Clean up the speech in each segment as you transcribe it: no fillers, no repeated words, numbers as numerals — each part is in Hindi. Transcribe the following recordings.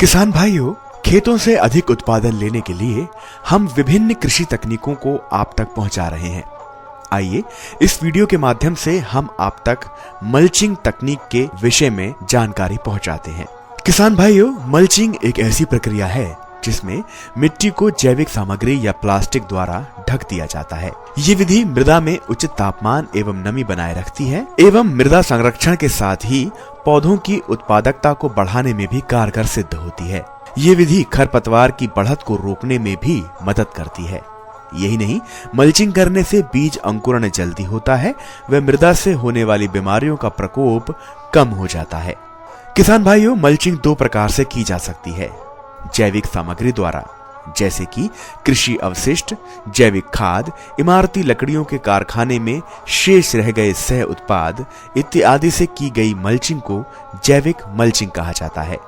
किसान भाइयों, खेतों से अधिक उत्पादन लेने के लिए हम विभिन्न कृषि तकनीकों को आप तक पहुंचा रहे हैं। आइए इस वीडियो के माध्यम से हम आप तक मल्चिंग तकनीक के विषय में जानकारी पहुंचाते हैं। किसान भाइयों, मल्चिंग एक ऐसी प्रक्रिया है जिसमें मिट्टी को जैविक सामग्री या प्लास्टिक द्वारा ढक दिया जाता है। ये विधि मृदा में उचित तापमान एवं नमी बनाए रखती है एवं मृदा संरक्षण के साथ ही पौधों की उत्पादकता को बढ़ाने में भी कारगर सिद्ध होती है। ये विधि खरपतवार की बढ़त को रोकने में भी मदद करती है। यही नहीं, मल्चिंग करने से बीज अंकुरण जल्दी होता है व मृदा से होने वाली बीमारियों का प्रकोप कम हो जाता है। किसान भाइयों, मल्चिंग दो प्रकार से की जा सकती है। जैविक सामग्री द्वारा, जैसे कि कृषि अवशिष्ट, जैविक खाद, इमारती लकड़ियों के कारखाने में शेष रह गए सह उत्पाद इत्यादि से की गई मल्चिंग को जैविक मल्चिंग कहा जाता है।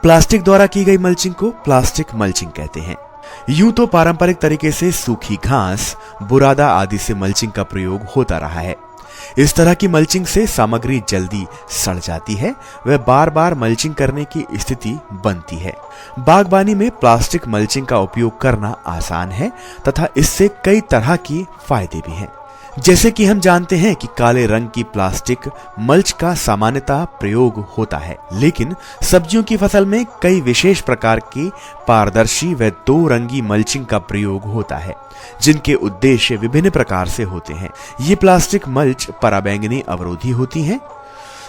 प्लास्टिक द्वारा की गई मल्चिंग को प्लास्टिक मल्चिंग कहते हैं। यूं तो पारंपरिक तरीके से सूखी घास, बुरादा आदि से मल्चिंग का प्रयोग होता रहा है। इस तरह की मल्चिंग से सामग्री जल्दी सड़ जाती है व बार बार मल्चिंग करने की स्थिति बनती है। बागबानी में प्लास्टिक मल्चिंग का उपयोग करना आसान है तथा इससे कई तरह की फायदे भी हैं। जैसे कि हम जानते हैं कि काले रंग की प्लास्टिक मल्च का सामान्यतः प्रयोग होता है, लेकिन सब्जियों की फसल में कई विशेष प्रकार की पारदर्शी व दो रंगी मल्चिंग का प्रयोग होता है, जिनके उद्देश्य विभिन्न प्रकार से होते हैं। ये प्लास्टिक मल्च पराबैंगनी अवरोधी होती हैं।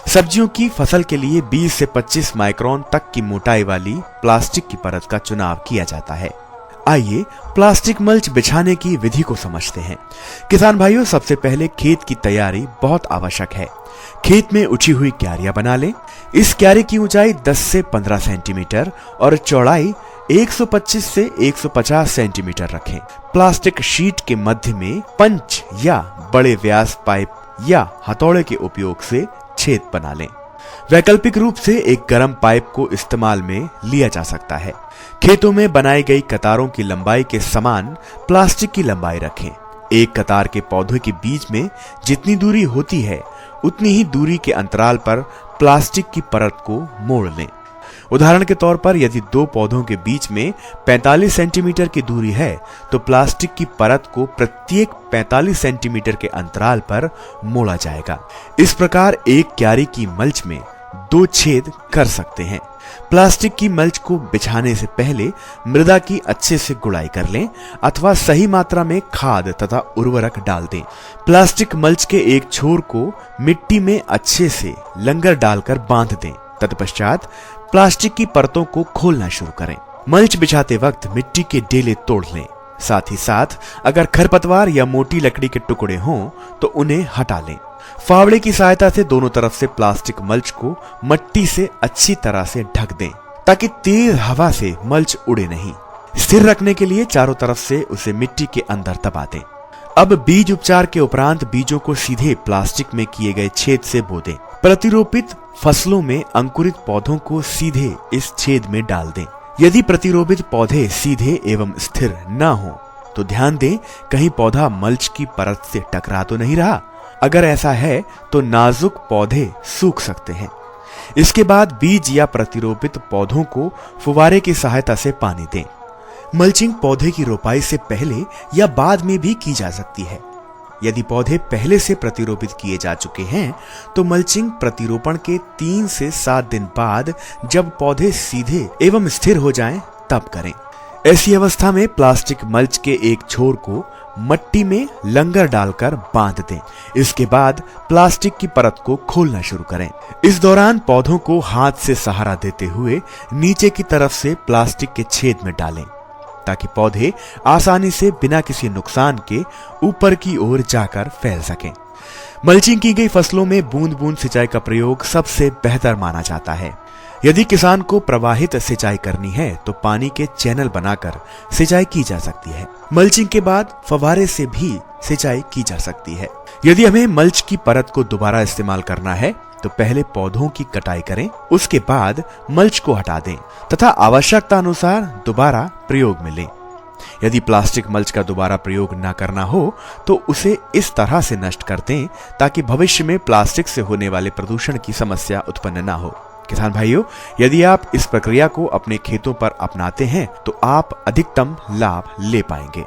सब्जियों की फसल के लिए 20 से 25 माइक्रोन तक की मोटाई वाली प्लास्टिक की परत का चुनाव किया जाता है। आइए प्लास्टिक मल्च बिछाने की विधि को समझते हैं। किसान भाइयों, सबसे पहले खेत की तैयारी बहुत आवश्यक है। खेत में उठी हुई क्यारियां बना लें। इस क्यारी की ऊंचाई 10 से 15 सेंटीमीटर और चौड़ाई 125 से 150 सेंटीमीटर रखें। प्लास्टिक शीट के मध्य में पंच या बड़े व्यास पाइप या हथौड़े के उपयोग से छेद बना लें। वैकल्पिक रूप से एक गर्म पाइप को इस्तेमाल में लिया जा सकता है। खेतों में बनाई गई कतारों की लंबाई के समान प्लास्टिक की लंबाई रखें। एक कतार के पौधे के बीच में जितनी दूरी होती है उतनी ही दूरी के अंतराल पर प्लास्टिक की परत को मोड़ लें। उदाहरण के तौर पर यदि दो पौधों के बीच में 45 सेंटीमीटर की दूरी है तो प्लास्टिक की परत को प्रत्येक 45 सेंटीमीटर के अंतराल पर मोड़ा जाएगा। इस प्रकार एक क्यारी की मल्च में 2 छेद कर सकते हैं। प्लास्टिक की मल्च को बिछाने से पहले मृदा की अच्छे से गुड़ाई कर लें अथवा सही मात्रा में खाद तथा उर्वरक डाल दें। प्लास्टिक मल्च के एक छोर को मिट्टी में अच्छे से लंगर डालकर बांध दें। तत्पश्चात प्लास्टिक की परतों को खोलना शुरू करें। मल्च बिछाते वक्त मिट्टी के डेले तोड़ लें। साथ ही साथ अगर खरपतवार या मोटी लकड़ी के टुकड़े हों तो उन्हें हटा लें। फावड़े की सहायता से दोनों तरफ से प्लास्टिक मल्च को मट्टी से अच्छी तरह से ढक दें ताकि तेज हवा से मल्च उड़े नहीं। स्थिर रखने के लिए चारों तरफ से उसे मिट्टी के अंदर दबा दें। अब बीज उपचार के उपरांत बीजों को सीधे प्लास्टिक में किए गए छेद से बो दें। प्रतिरोपित फसलों में अंकुरित पौधों को सीधे इस छेद में डाल दें। यदि प्रतिरोपित पौधे सीधे एवं स्थिर न हो तो ध्यान दें कहीं पौधा मल्च की परत से टकरा तो नहीं रहा। अगर ऐसा है तो नाजुक पौधे सूख सकते हैं। इसके बाद बीज या प्रतिरोपित पौधों को फुवारे की सहायता से पानी दें। मल्चिंग पौधे की रोपाई से पहले या बाद में भी की जा सकती है। यदि पौधे पहले से प्रतिरोपित किए जा चुके हैं तो मल्चिंग प्रतिरोपण के 3 से 7 दिन बाद जब पौधे सीधे एवं स्थिर हो जाएं तब करें। ऐसी अवस्था में प्लास्टिक मल्च के एक छोर को मट्टी में लंगर डालकर बांध दें। इसके बाद प्लास्टिक की परत को खोलना शुरू करें। इस दौरान पौधों को हाथ से सहारा देते हुए नीचे की तरफ से प्लास्टिक के छेद में डालें ताकि पौधे आसानी से बिना किसी नुकसान के ऊपर की ओर जाकर फैल सकें। मल्चिंग की गई फसलों में बूंद बूंद सिंचाई का प्रयोग सबसे बेहतर माना जाता है। यदि किसान को प्रवाहित सिंचाई करनी है तो पानी के चैनल बनाकर सिंचाई की जा सकती है। मल्चिंग के बाद फव्वारे से भी सिंचाई की जा सकती है। यदि हमें मल्च की परत को दोबारा इस्तेमाल करना है तो पहले पौधों की कटाई करें, उसके बाद मल्च को हटा दें तथा आवश्यकता अनुसार दोबारा प्रयोग में लें। यदि प्लास्टिक मल्च का दोबारा प्रयोग न करना हो तो उसे इस तरह से नष्ट कर दें ताकि भविष्य में प्लास्टिक से होने वाले प्रदूषण की समस्या उत्पन्न न हो। किसान भाइयों, यदि आप इस प्रक्रिया को अपने खेतों पर अपनाते हैं तो आप अधिकतम लाभ ले पाएंगे।